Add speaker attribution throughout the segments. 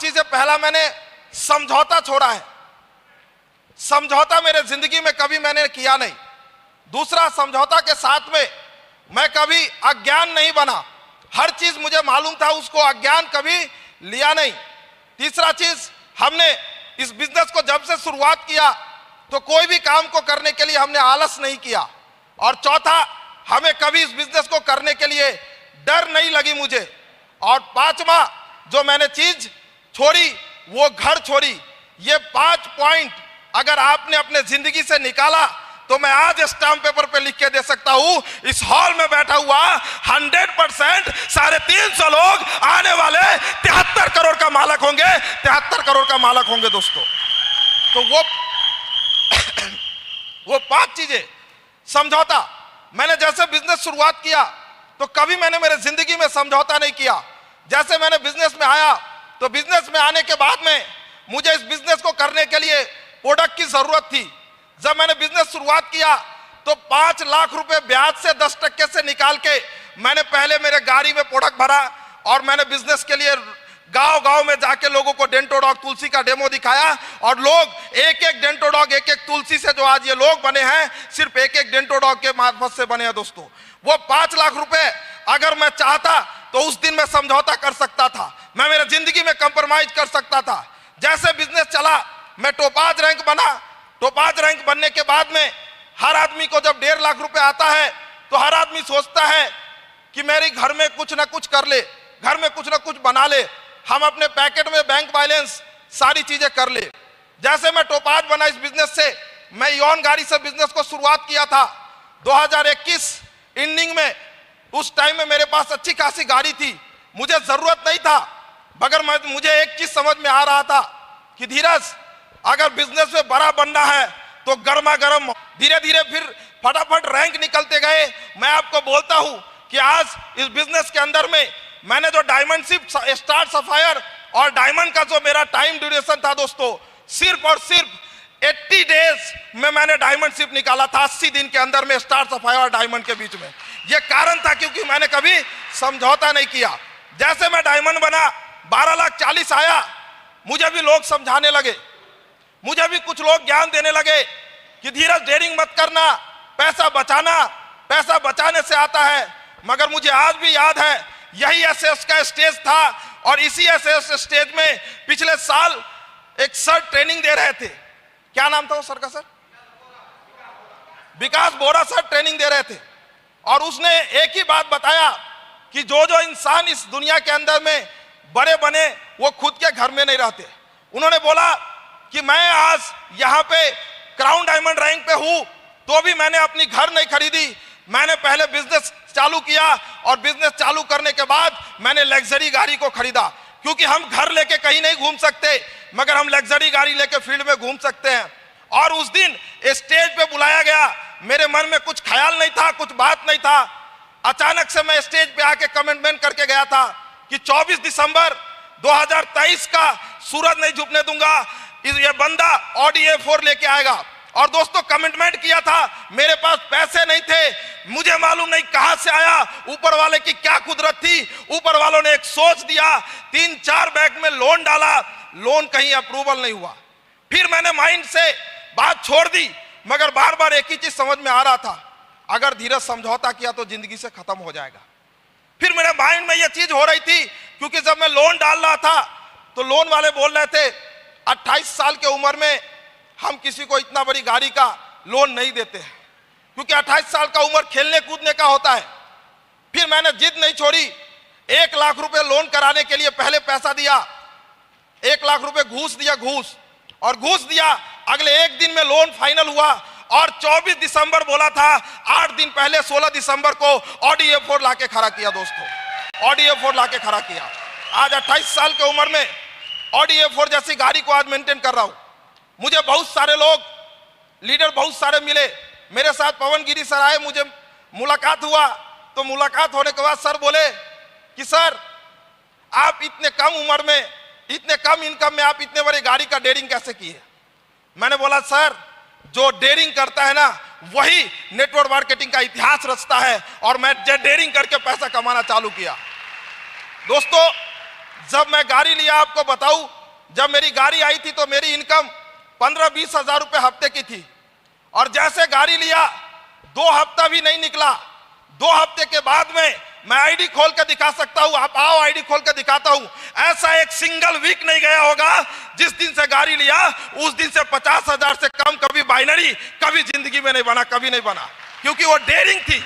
Speaker 1: चीजें, पहला मैंने समझौता छोड़ा है। समझौता मेरे जिंदगी में कभी मैंने किया नहीं। दूसरा, समझौता के साथ में मैं कभी अज्ञान नहीं बना। हर चीज मुझे मालूम था, उसको अज्ञान कभी लिया नहीं। तीसरा चीज, हमने इस बिजनेस को जब से शुरुआत किया तो कोई भी काम को करने के लिए हमने आलस नहीं किया। और चौथा, हमें कभी इस बिजनेस को करने के लिए डर नहीं लगी मुझे। और पांचवा जो मैंने चीज छोड़ी वो घर छोड़ी। ये 5 पॉइंट अगर आपने अपने जिंदगी से निकाला तो मैं आज स्टाम्प पेपर पे लिख के दे सकता हूं, इस हॉल में बैठा हुआ 100% 350 लोग आने वाले 73 करोड़ का मालक होंगे, 73 करोड़ का मालक होंगे दोस्तों। तो वो 5 चीजें, समझौता, मैंने जैसे बिजनेस शुरुआत किया तो कभी मैंने मेरे जिंदगी में समझौता नहीं किया। जैसे मैंने बिजनेस में आया तो बिजनेस में आने के बाद में मुझे इस बिजनेस को करने के लिए प्रोडक्ट की जरूरत थी। जब मैंने बिजनेस शुरुआत किया तो 5 लाख रुपए ब्याज से 10% से निकाल के मैंने पहले मेरे गाड़ी में प्रोडक्ट भरा और मैंने बिजनेस के लिए गांव गांव में जाके लोगों को डेंटो डॉग तुलसी का डेमो दिखाया। और लोग एक एक डेंटो डॉग, एक एक तुलसी से जो आज ये लोग बने हैं, सिर्फ एक एक डेंटो डॉग के मार्फत से बने हैं दोस्तों। वो 5 लाख रुपए अगर मैं चाहता तो उस दिन मैं समझौता कर सकता था, मैं मेरे जिंदगी में कंप्रोमाइज कर सकता था। जैसे बिजनेस चला मैं टोपाज रैंक बना। टोपाज रैंक बनने के बाद में हर आदमी को जब 1.5 लाख रुपए आता है तो हर आदमी सोचता है कि मेरे घर में कुछ ना कुछ कर ले, घर में कुछ ना कुछ बना ले, हम अपने पैकेट में बैंक बैलेंस सारी चीजें कर ले। जैसे मैं टोपाज बना इस बिजनेस से, मैं यौन गाड़ी से बिजनेस को शुरुआत किया था 2021 एंडिंग में। उस टाइम में मेरे पास अच्छी खासी गाड़ी थी, मुझे जरूरत नहीं था, मगर मुझे एक चीज समझ में आ रहा था कि धीरज, अगर बिजनेस में बड़ा बनना है तो गर्मा गर्म, धीरे धीरे फिर फटाफट रैंक निकलते गए। मैं आपको बोलता हूं कि आज इस बिजनेस के अंदर में मैंने जो डायमंडशिप, स्टार, सफायर और डायमंड का जो मेरा टाइम ड्यूरेशन था दोस्तों, सिर्फ और सिर्फ 80 डेज में मैंने डायमंडशिप निकाला था। 80 दिन के अंदर में स्टार, सफायर और डायमंड के बीच में। यह कारण था क्योंकि मैंने कभी समझौता नहीं किया। जैसे मैं डायमंड बना, 12,40,000 आया, मुझे भी लोग समझाने लगे, मुझे भी कुछ लोग ज्ञान देने लगे कि धीरज डेयरिंग मत करना, पैसा बचाना, पैसा बचाने से आता है। मगर मुझे आज भी याद है यही एसएस का स्टेज था और इसी एसएस स्टेज में पिछले साल एक सर ट्रेनिंग दे रहे थे। क्या नाम था वो सर का? सर विकास बोरा सर ट्रेनिंग दे रहे थे और उसने एक ही बात बताया कि जो जो इंसान इस दुनिया के अंदर में बड़े बने वो खुद के घर में नहीं रहते। उन्होंने बोला कि मैं आज यहाँ पे क्राउन डायमंड रैंक पे हूँ तो भी मैंने अपनी घर नहीं खरीदी, मैंने पहले बिजनेस चालू किया और बिजनेस चालू करने के बाद मैंने लग्जरी गाड़ी को खरीदा। क्योंकि हम घर लेके कहीं नहीं घूम सकते मगर हम लग्जरी गाड़ी लेके फील्ड में घूम सकते हैं। और उस दिन स्टेज पे बुलाया गया, मेरे मन में कुछ ख्याल नहीं था, कुछ बात नहीं था। अचानक से मैं स्टेज पे आके कमिटमेंट करके गया था कि 24 दिसंबर 2023 का सूरज नहीं झुकने दूंगा, ये बंदा ऑडी A4 लेके आएगा। और दोस्तों कमिटमेंट किया था, मेरे पास पैसे नहीं थे, मुझे मालूम नहीं कहां से आया, ऊपर वाले की क्या कुदरत थी। ऊपर वालों ने एक सोच दिया, 3-4 बैंक में लोन डाला, लोन कहीं अप्रूवल नहीं हुआ। फिर मैंने माइंड से बात छोड़ दी, मगर बार बार एक ही चीज समझ में आ रहा था, अगर धीरज समझौता किया तो जिंदगी से खत्म हो जाएगा। फिर मेरे माइंड में यह चीज हो रही थी, क्योंकि जब मैं लोन डाल रहा था तो लोन वाले बोल रहे थे 28 साल की उम्र में हम किसी को इतना बड़ी गाड़ी का लोन नहीं देते हैं, क्योंकि 28 साल का उम्र खेलने कूदने का होता है। फिर मैंने जिद नहीं छोड़ी, 1 लाख रुपए लोन कराने के लिए पहले पैसा दिया, 1 लाख रुपए घूस दिया, घूस दिया। अगले एक दिन में लोन फाइनल हुआ और 24 दिसंबर बोला था, 8 दिन पहले 16 दिसंबर को ऑडी A4 लाके खड़ा किया दोस्तों, ऑडी A4 लाके खड़ा किया। आज 28 साल की उम्र में ऑडी A4 जैसी गाड़ी को आज मेंटेन कर रहा हूं। मुझे बहुत सारे लोग, लीडर बहुत सारे मिले, मेरे साथ पवन गिरी सर आए, मुझे मुलाकात हुआ। तो मुलाकात होने के बाद सर बोले कि सर आप इतने कम उम्र में, इतने कम इनकम में आप इतने बड़ी गाड़ी का डेयरिंग कैसे किए? मैंने बोला सर जो डेयरिंग करता है ना वही नेटवर्क मार्केटिंग का इतिहास रचता है, और मैं डेयरिंग करके पैसा कमाना चालू किया। दोस्तों जब मैं गाड़ी लिया, आपको बताऊं, जब मेरी गाड़ी आई थी तो मेरी इनकम 15-20 हजार रुपए हफ्ते की थी, और जैसे गाड़ी लिया 2 हफ्ता भी नहीं निकला, 2 हफ्ते के बाद में मैं आईडी खोल के दिखा सकता हूं, आप आओ आईडी खोल के दिखाता हूं, ऐसा एक सिंगल वीक नहीं गया होगा जिस दिन से गाड़ी लिया उस दिन से 50 हजार से कम कभी बाइनरी कभी जिंदगी में नहीं बना, कभी नहीं बना, क्योंकि वो डेयरिंग थी।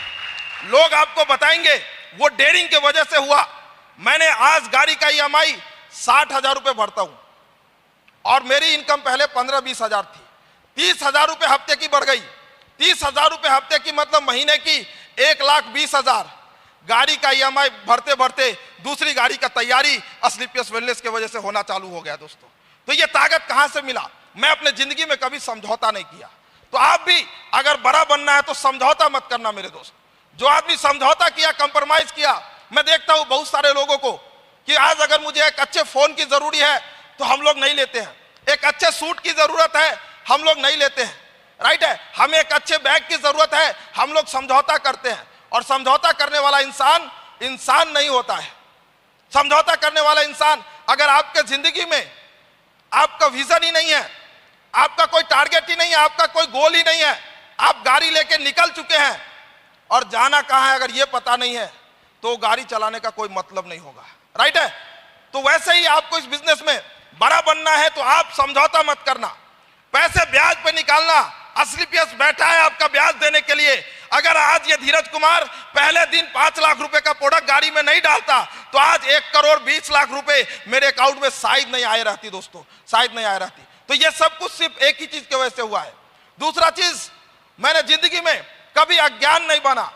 Speaker 1: लोग आपको बताएंगे वो डेयरिंग की वजह से हुआ। मैंने आज गाड़ी का EMI 60 हजार रुपए भरता हूं, और मेरी इनकम पहले 15-20 हजार थी, 30 हजार रुपए हफ्ते की बढ़ गई। 30 हजार रुपए हफ्ते की मतलब महीने की 1,20,000। गाड़ी का EMI भरते भरते दूसरी गाड़ी का तैयारी असलीपियस वेलनेस की वजह से होना चालू हो गया दोस्तों। तो ये ताकत कहां से मिला? मैं अपने जिंदगी में कभी समझौता नहीं किया। तो आप भी अगर बड़ा बनना है तो समझौता मत करना मेरे दोस्त। जो आदमी समझौता किया, कंप्रोमाइज किया, मैं देखता हूं बहुत सारे लोगों को कि आज अगर मुझे एक अच्छे फोन की जरूरी है तो हम लोग नहीं लेते हैं, एक अच्छे सूट की जरूरत है हम लोग नहीं लेते हैं, राइट है, हमें एक अच्छे बैग की जरूरत है हम लोग समझौता करते हैं। और समझौता करने वाला इंसान इंसान नहीं होता है। समझौता करने वाला इंसान, अगर आपके जिंदगी में आपका विजन ही नहीं है, आपका कोई टारगेट ही नहीं है, आपका कोई गोल ही नहीं है, आप गाड़ी लेके निकल चुके हैं और जाना कहां है अगर ये पता नहीं है तो गाड़ी चलाने का कोई मतलब नहीं होगा, राइट है। तो वैसे ही आपको इस बिजनेस में बड़ा बनना है तो आप समझौता मत करना। पैसे ब्याज पे निकालना, असलीपियस बैठा है आपका ब्याज देने के लिए। अगर आज ये धीरज कुमार पहले दिन 5 लाख रुपए का प्रोडक्ट गाड़ी में नहीं डालता तो आज 1,20,00,000 रुपए मेरे अकाउंट में शायद नहीं आए रहती दोस्तों, शायद नहीं आए रहती। तो ये सब कुछ सिर्फ एक ही चीज की वजह से हुआ है। दूसरा चीज, मैंने जिंदगी में कभी अज्ञान नहीं बना।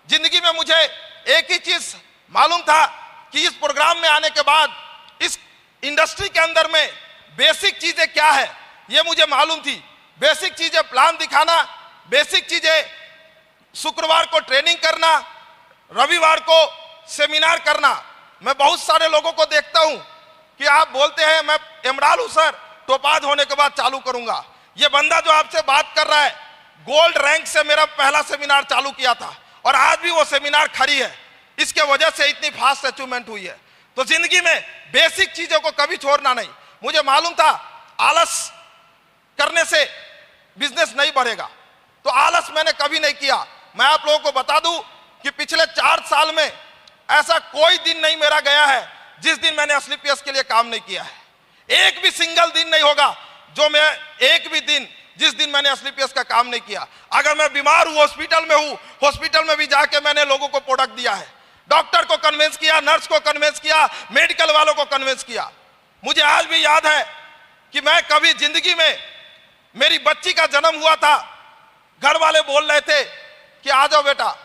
Speaker 1: जिंदगी में मुझे एक ही चीज मालूम था कि इस प्रोग्राम में आने के बाद इस इंडस्ट्री के अंदर में बेसिक चीजें क्या है ये मुझे मालूम थी। बेसिक चीजें प्लान दिखाना, बेसिक चीजें शुक्रवार को ट्रेनिंग करना, रविवार को सेमिनार करना। मैं बहुत सारे लोगों को देखता हूं कि आप बोलते हैं मैं एमराल हूं सर, टोपाज होने के बाद चालू करूंगा। ये बंदा जो आपसे बात कर रहा है गोल्ड रैंक से मेरा पहला सेमिनार चालू किया था और आज भी वो सेमिनार खड़ी है। इसके वजह से इतनी फास्ट अचीवमेंट हुई है। तो जिंदगी में बेसिक चीजों को कभी छोड़ना नहीं। मुझे मालूम था आलस करने से बिजनेस नहीं बढ़ेगा, तो आलस मैंने कभी नहीं किया। मैं आप लोगों को बता दूं कि पिछले 4 साल में ऐसा कोई दिन नहीं मेरा गया है जिस दिन मैंने असलीपियस के लिए काम नहीं किया है। एक भी सिंगल दिन नहीं होगा जो मैं एक भी दिन जिस दिन मैंने असलीपियस का काम नहीं किया। अगर मैं बीमार हूं, हॉस्पिटल में हूं, हॉस्पिटल में भी जाके मैंने लोगों को प्रोडक्ट दिया है, डॉक्टर को कन्विंस किया, नर्स को कन्विंस किया, मेडिकल वालों को कन्विंस किया। मुझे आज भी याद है कि मैं कभी जिंदगी में, मेरी बच्ची का जन्म हुआ था, घर वाले बोल रहे थे कि आ जाओ बेटा।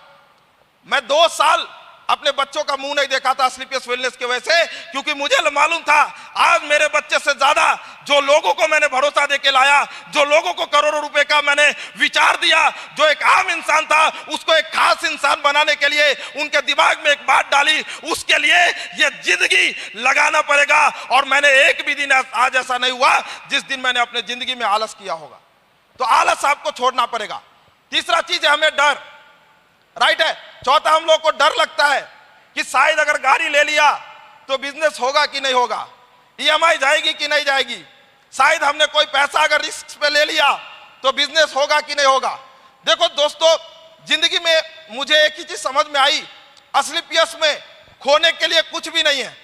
Speaker 1: मैं 2 साल अपने बच्चों का मुंह नहीं देखा था असलीपियस वेलनेस की वजह से, क्योंकि मुझे मालूम था आज मेरे बच्चे से ज्यादा जो लोगों को मैंने भरोसा देके लाया, जो लोगों को करोड़ों रुपए का मैंने विचार दिया, जो एक आम इंसान था उसको एक खास इंसान बनाने के लिए उनके दिमाग में एक बात डाली, उसके लिए ये जिंदगी लगाना पड़ेगा। और मैंने एक भी दिन आज ऐसा नहीं हुआ जिस दिन मैंने अपने जिंदगी में आलस किया होगा। तो आलस आपको छोड़ना पड़ेगा। तीसरा चीज है हमें डर, राइट है। चौथा, हम लोग को डर लगता है कि शायद अगर गाड़ी ले लिया तो बिजनेस होगा कि नहीं होगा, EMI जाएगी कि नहीं जाएगी, शायद हमने कोई पैसा अगर रिस्क पे ले लिया तो बिजनेस होगा कि नहीं होगा। देखो दोस्तों, जिंदगी में मुझे एक ही चीज समझ में आई, असलीपियस में खोने के लिए कुछ भी नहीं है,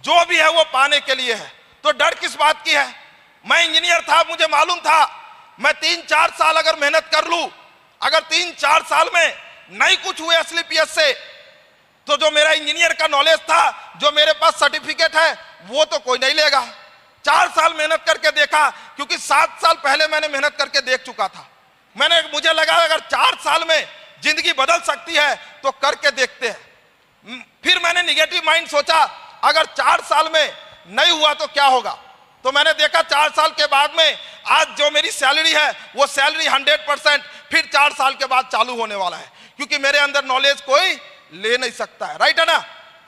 Speaker 1: जो भी है वो पाने के लिए है। तो डर किस बात की है? मैं इंजीनियर था, मुझे मालूम था मैं 3-4 साल अगर मेहनत कर लूं, अगर 3-4 साल में नहीं कुछ हुए असलीपियस से, तो जो मेरा इंजीनियर का नॉलेज था, जो मेरे पास सर्टिफिकेट है, वो तो कोई नहीं लेगा। 4 साल मेहनत करके देखा, क्योंकि 7 साल पहले मैंने मेहनत करके देख चुका था। मुझे लगा अगर 4 साल में जिंदगी बदल सकती है तो करके देखते हैं। फिर मैंने निगेटिव माइंड सोचा, अगर 4 साल में नहीं हुआ तो क्या होगा। तो मैंने देखा 4 साल के बाद में आज जो मेरी सैलरी है वो सैलरी 100% फिर 4 साल के बाद चालू होने वाला है, क्योंकि मेरे अंदर नॉलेज कोई ले नहीं सकता है, राइट है ना।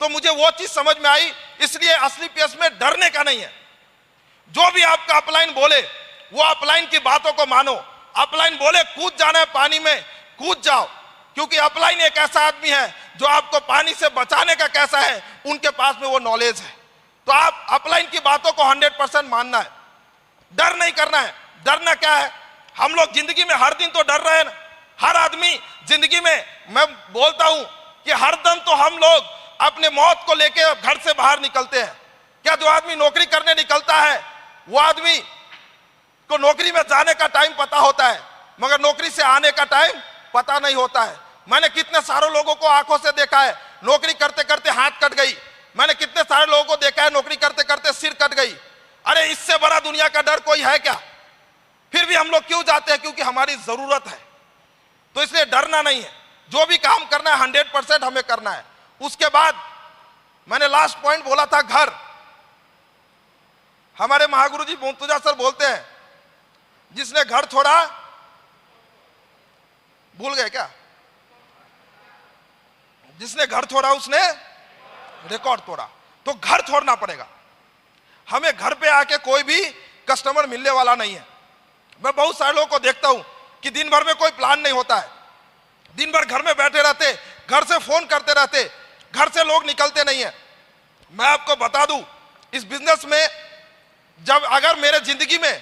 Speaker 1: तो मुझे वो चीज समझ में आई, इसलिए असलीपियस में डरने का नहीं है। जो भी आपका अपलाइन बोले वो अपलाइन की बातों को मानो। अपलाइन बोले कूद जाना है पानी में, कूद जाओ, क्योंकि अपलाइन एक ऐसा आदमी है जो आपको पानी से बचाने का कैसा है उनके पास में वो नॉलेज है। तो आप अपलाइन की बातों को 100% मानना है, डर नहीं करना है। डरना क्या है? हम लोग जिंदगी में हर दिन तो डर रहे हैं ना। हर आदमी जिंदगी में, मैं बोलता हूं कि हर दम तो हम लोग अपने मौत को लेकर घर से बाहर निकलते हैं। क्या जो आदमी नौकरी करने निकलता है वो आदमी को नौकरी में जाने का टाइम पता होता है, मगर नौकरी से आने का टाइम पता नहीं होता है। मैंने कितने सारे लोगों को आंखों से देखा है, नौकरी करते करते हाथ कट गई। मैंने कितने सारे लोगों को देखा है, नौकरी करते करते सिर कट गई। अरे इससे बड़ा दुनिया का डर कोई है क्या? फिर भी हम लोग क्यों जाते हैं? क्योंकि हमारी जरूरत है। तो इसलिए डरना नहीं है, जो भी काम करना है 100% हमें करना है। उसके बाद मैंने लास्ट पॉइंट बोला था, घर। हमारे महागुरु जी मुर्तजा सर बोलते हैं, जिसने घर छोड़ा, भूल गए क्या? जिसने घर छोड़ा उसने रिकॉर्ड तोड़ा। तो घर छोड़ना पड़ेगा हमें। घर पे आके कोई भी कस्टमर मिलने वाला नहीं है। मैं बहुत सारे लोगों को देखता हूं कि दिन भर में कोई प्लान नहीं होता है, दिन भर घर में बैठे रहते, घर से फोन करते रहते, घर से लोग निकलते नहीं है। मैं आपको बता दूं, इस बिजनेस में जब अगर मेरे जिंदगी में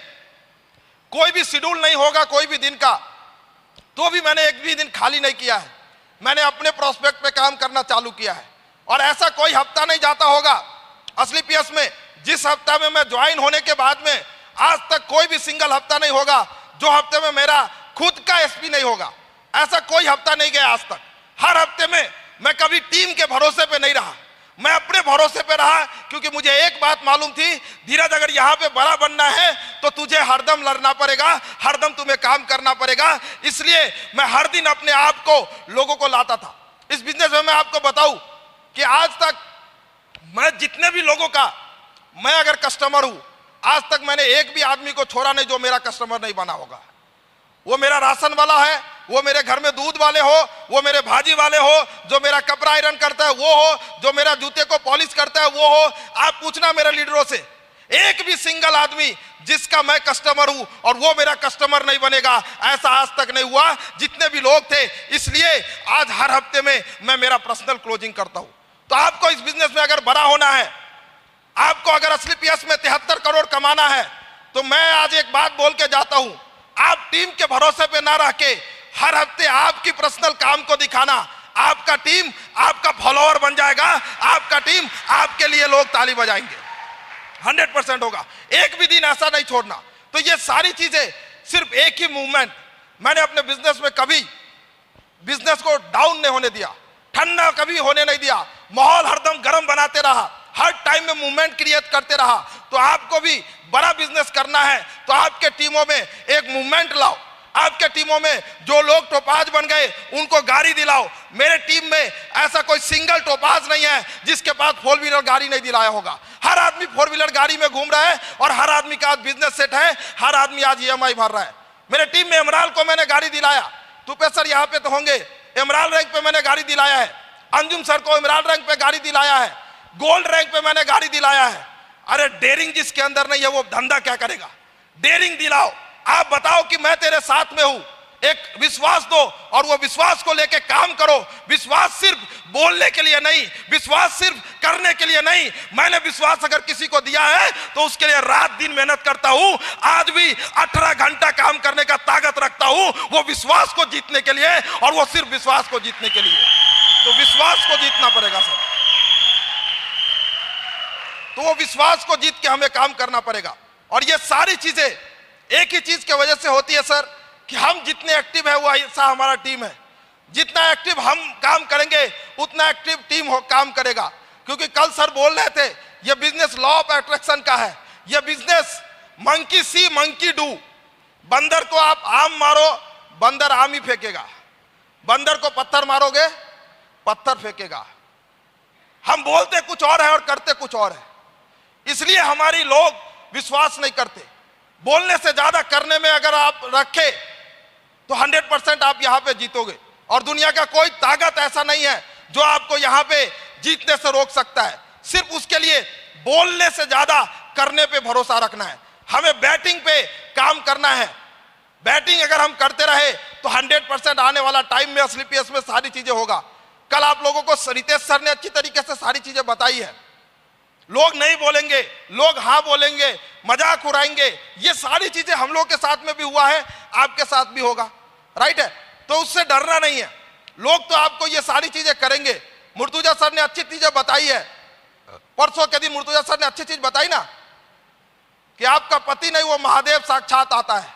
Speaker 1: कोई भी शेड्यूल नहीं होगा कोई भी दिन का, तो भी मैंने एक भी दिन खाली नहीं किया है। मैंने अपने प्रोस्पेक्ट पे काम करना चालू किया है। और ऐसा कोई हफ्ता नहीं जाता होगा असली पीएस में, जिस हफ्ता में मैं ज्वाइन होने के बाद में आज तक कोई भी सिंगल हफ्ता नहीं होगा जो हफ्ते में मेरा खुद का एसपी नहीं होगा। ऐसा कोई हफ्ता नहीं गया आज तक। हर हफ्ते में मैं कभी टीम के भरोसे पे नहीं रहा, मैं अपने भरोसे पे रहा। क्योंकि मुझे एक बात मालूम थी, धीरज अगर यहाँ पे बड़ा बनना है तो तुझे हरदम लड़ना पड़ेगा, हरदम तुम्हें काम करना पड़ेगा। इसलिए मैं हर दिन अपने आप को लोगों को लाता था। इस बिजनेस में मैं आपको बताऊं कि आज तक मैं जितने भी लोगों का, मैं अगर कस्टमर हूं, आज तक मैंने एक भी आदमी को छोड़ा नहीं जो मेरा कस्टमर नहीं बना होगा। वो मेरा राशन वाला है, वो मेरे घर में दूध वाले हो, वो मेरे भाजी वाले हो, जो मेरा कपड़ा आयरन करता है वो हो, जो मेरा जूते को पॉलिश करता है वो हो। आप पूछना मेरे लीडरों से, एक भी सिंगल आदमी जिसका मैं कस्टमर हूं और वो मेरा कस्टमर नहीं बनेगा, ऐसा आज तक नहीं हुआ। जितने भी लोग थे, इसलिए आज हर हफ्ते में मैं मेरा पर्सनल क्लोजिंग करता हूं। तो आपको इस बिजनेस में अगर बड़ा होना है, आपको अगर असली पीएस में 73 करोड़ कमाना है, तो मैं आज एक बात बोल के जाता हूं, आप टीम के भरोसे पे ना रह के हर हफ्ते आपकी पर्सनल काम को दिखाना। आपका टीम आपका फॉलोअर बन जाएगा, आपका टीम आपके लिए लोग ताली बजाएंगे, 100% होगा। एक भी दिन ऐसा नहीं छोड़ना। तो ये सारी चीजें सिर्फ एक ही मूवमेंट, मैंने अपने बिजनेस में कभी बिजनेस को डाउन नहीं होने दिया, ठंडा कभी होने नहीं दिया, माहौल हरदम गर्म बनाते रहा, हर टाइम में मूवमेंट क्रिएट करते रहा। तो आपको भी बड़ा बिजनेस करना है तो आपके टीमों में एक मूवमेंट लाओ। आपके टीमों में जो लोग टोपाज बन गए उनको गाड़ी दिलाओ। मेरे टीम में ऐसा कोई सिंगल टोपाज नहीं है जिसके पास 4 व्हीलर गाड़ी नहीं दिलाया होगा। हर आदमी 4 व्हीलर गाड़ी में घूम रहा है और हर आदमी का आज बिजनेस सेट है, हर आदमी आज EMI भर रहा है। मेरे टीम में इमरान को मैंने गाड़ी दिलाया, तुपे सर यहाँ पे तो होंगे, इमरान रैंक पे मैंने गाड़ी दिलाया है। अंजुम सर को इमरान रैंक पे गाड़ी दिलाया है, गोल्ड रैंक पे मैंने गाड़ी दिलाया है। अरे डेयरिंग जिसके अंदर नहीं है वो धंधा क्या करेगा? डेयरिंग दिलाओ। आप बताओ कि मैं तेरे साथ में हूं, एक विश्वास दो और वो विश्वास को लेके काम करो। विश्वास सिर्फ बोलने के लिए नहीं, विश्वास सिर्फ करने के लिए नहीं। मैंने विश्वास अगर किसी को दिया है तो उसके लिए रात दिन मेहनत करता हूं। आज भी 18 घंटा काम करने का ताकत रखता हूं, वो विश्वास को जीतने के लिए, और वो सिर्फ विश्वास को जीतने के लिए। तो विश्वास को जीतना पड़ेगा सर, तो वो विश्वास को जीत के हमें काम करना पड़ेगा। और ये सारी चीजें एक ही चीज की वजह से होती है सर, कि हम जितने एक्टिव है वो ऐसा हमारा टीम है। जितना एक्टिव हम काम करेंगे उतना एक्टिव टीम काम करेगा। क्योंकि कल सर बोल रहे थे ये बिजनेस लॉ ऑफ अट्रैक्शन का है। ये business monkey C monkey do. बंदर को आप आम मारो, बंदर आम ही फेंकेगा। बंदर को पत्थर मारोगे, पत्थर फेंकेगा। हम बोलते कुछ और है और करते कुछ और है, इसलिए हमारी लोग विश्वास नहीं करते। बोलने से ज्यादा करने में अगर आप रखे तो 100% आप यहां पे जीतोगे। और दुनिया का कोई ताकत ऐसा नहीं है जो आपको यहां पे जीतने से रोक सकता है। सिर्फ उसके लिए बोलने से ज्यादा करने पे भरोसा रखना है। हमें बैटिंग पे काम करना है। बैटिंग अगर हम करते रहे तो 100% आने वाला टाइम में असली पीएस में सारी चीजें होगा। कल आप लोगों को रितेश सर ने अच्छी तरीके से सारी चीजें बताई है। लोग नहीं बोलेंगे, लोग हाँ बोलेंगे, मजाक उड़ाएंगे। ये सारी चीजें हम लोग के साथ में भी हुआ है, आपके साथ भी होगा, राइट है। तो उससे डरना नहीं है। लोग तो आपको ये सारी चीजें करेंगे। मुर्तुजा सर ने अच्छी चीजें बताई है, परसों के दिन मुर्तुजा सर ने अच्छी चीज बताई ना कि आपका पति नहीं वो महादेव साक्षात आता है,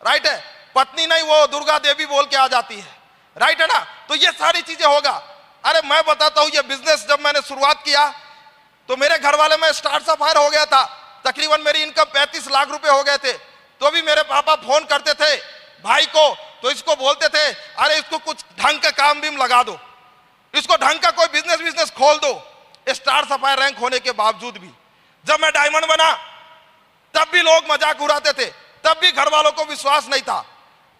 Speaker 1: राइट है। पत्नी नहीं वो दुर्गा देवी बोल के आ जाती है, राइट है ना। तो ये सारी चीजें होगा। अरे मैं बताता हूं, ये बिजनेस जब मैंने शुरुआत किया तो मेरे घर वाले में स्टार सफायर हो गया था, तकरीबन मेरी इनकम 35 लाख रुपए हो गए थे। तो भी मेरे पापा फोन करते थे भाई को, तो इसको बोलते थे अरे इसको कुछ ढंग का काम भी लगा दो, इसको ढंग का कोई बिजनेस खोल दो। स्टार सफायर रैंक होने के बावजूद भी जब मैं डायमंड बना तब भी लोग मजाक उड़ाते थे, तब भी घर वालों को विश्वास नहीं था।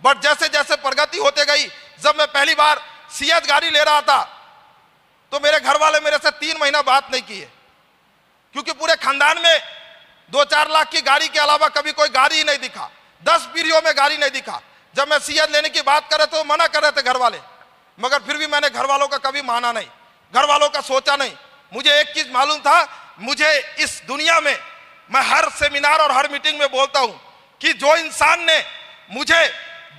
Speaker 1: बट जैसे जैसे प्रगति होते गई, जब मैं पहली बार सीएच गाड़ी ले रहा था तो मेरे घर वाले मेरे से 3 महीना बात नहीं किए, क्योंकि पूरे खानदान में 2-4 लाख की गाड़ी के अलावा कभी कोई गाड़ी ही नहीं दिखा, 10 पीढ़ियों में गाड़ी नहीं दिखा। जब मैं सीएच लेने की बात कर रहे तो मना कर रहे थे घर वाले, मगर फिर भी मैंने घर वालों का कभी माना नहीं, घर वालों का सोचा नहीं। मुझे एक चीज मालूम था, मुझे इस दुनिया में, मैं हर सेमिनार और हर मीटिंग में बोलता हूं कि जो इंसान ने मुझे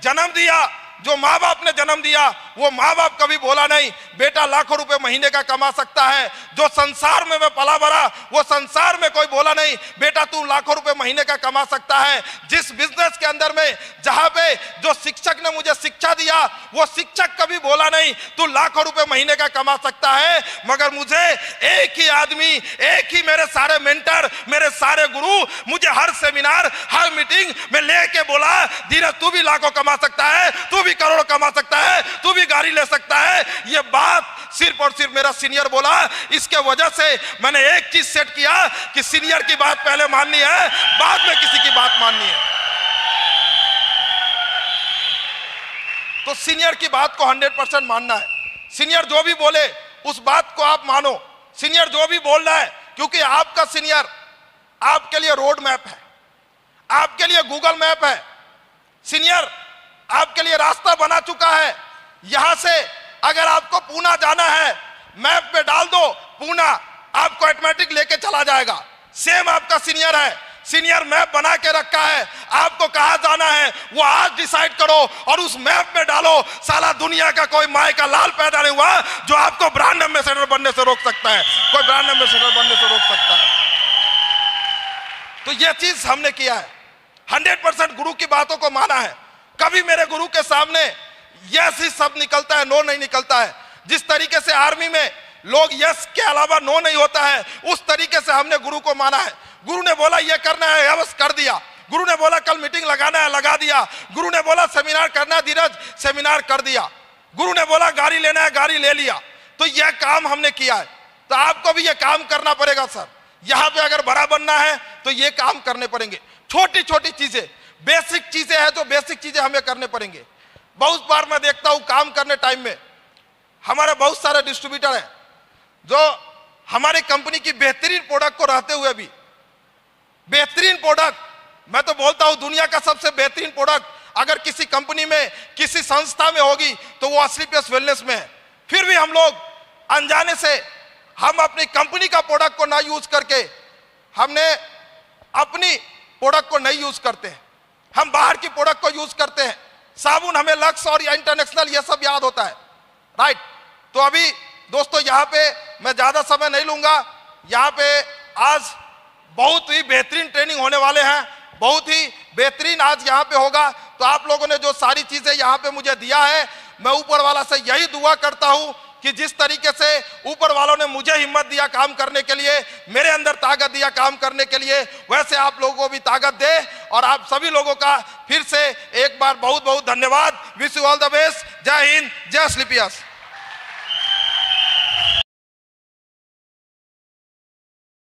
Speaker 1: जन्म दिया, जो माँ बाप ने जन्म दिया, वो माँ बाप कभी बोला नहीं बेटा लाखों रुपए महीने का कमा सकता है। जो संसार में मैं पला बड़ा, वो संसार में कोई बोला नहीं बेटा तू लाखों रुपए महीने का कमा सकता है। जिस बिजनेस के अंदर में, जहां पे जो शिक्षक ने मुझे शिक्षा दिया, वो शिक्षक कभी बोला नहीं तू लाखों रुपए महीने का कमा सकता है। मगर मुझे एक ही आदमी, एक ही मेरे सारे मेंटर, मेरे सारे गुरु मुझे हर सेमिनार, हर मीटिंग में लेके बोला धीरज तू भी लाखों कमा सकता है, तू भी करोड़ कमा सकता है, तू भी गाड़ी ले सकता है। ये बात सिर्फ और सिर्फ मेरा सीनियर बोला। इसके वजह से मैंने एक चीज सेट किया कि सीनियर की बात पहले माननी है, बाद में किसी की बात माननी है। तो सीनियर की बात को 100% मानना है। सीनियर जो भी बोले उस बात को आप मानो, सीनियर जो भी बोल रहा है, क्योंकि आपका सीनियर आपके लिए रोड मैप है, आपके लिए गूगल मैप है। सीनियर आपके लिए रास्ता बना चुका है। यहां से अगर आपको पूना जाना है, मैप पे डाल दो पूना, आपको ऑटोमेटिक लेके चला जाएगा। सेम आपका सीनियर है, सीनियर मैप बना के रखा है, आपको कहां जाना है वो आज डिसाइड करो और उस मैप में डालो। साला दुनिया का कोई माए का लाल पैदा नहीं हुआ जो आपको ब्रांड एम्बेसडर बनने से रोक सकता है, कोई ब्रांड एम्बेसडर बनने से रोक सकता है। तो यह चीज हमने किया है, 100% गुरु की बातों को माना है। कभी मेरे गुरु के सामने यस ही शब्द निकलता है, नो नहीं निकलता है। जिस तरीके से आर्मी में लोग यस के अलावा नो नहीं होता है, उस तरीके से हमने गुरु को माना है। गुरु ने बोला ये करना है, बस कर दिया। गुरु ने बोला कल मीटिंग लगाना है, लगा दिया। गुरु ने बोला सेमिनार करना है धीरज, सेमिनार कर दिया। गुरु ने बोला गाड़ी लेना है, गाड़ी ले लिया। तो यह काम हमने किया है। तो आपको भी यह काम करना पड़ेगा सर। यहां पे अगर बड़ा बनना है तो ये काम करने पड़ेंगे। छोटी छोटी चीजें, बेसिक चीजें हैं तो बेसिक चीजें हमें करने पड़ेंगे। बहुत बार मैं देखता हूं काम करने टाइम में हमारे बहुत सारे डिस्ट्रीब्यूटर हैं जो हमारी कंपनी की बेहतरीन प्रोडक्ट को रहते हुए भी, बेहतरीन प्रोडक्ट, मैं तो बोलता हूं दुनिया का सबसे बेहतरीन प्रोडक्ट अगर किसी कंपनी में, किसी संस्था में होगी तो वो असलीपियस वेलनेस में है। फिर भी हम लोग अनजाने से हम अपनी कंपनी का प्रोडक्ट को ना यूज करके हमने अपनी प्रोडक्ट को नहीं यूज करते हैं, हम बाहर की प्रोडक्ट को यूज करते हैं। साबुन हमें लक्स और इंटरनेशनल ये सब याद होता है, राइट। तो अभी दोस्तों यहाँ पे मैं ज्यादा समय नहीं लूंगा। यहाँ पे आज बहुत ही बेहतरीन ट्रेनिंग होने वाले हैं, बहुत ही बेहतरीन आज यहाँ पे होगा। तो आप लोगों ने जो सारी चीजें यहाँ पे मुझे दिया है, मैं ऊपर वाला से यही दुआ करता हूं कि जिस तरीके से ऊपर वालों ने मुझे हिम्मत दिया काम करने के लिए, मेरे अंदर ताकत दिया काम करने के लिए, वैसे आप लोगों को भी ताकत दे। और आप सभी लोगों का फिर से एक बार बहुत बहुत धन्यवाद। Wish you all the best. जय हिंद, जय स्लीपियस।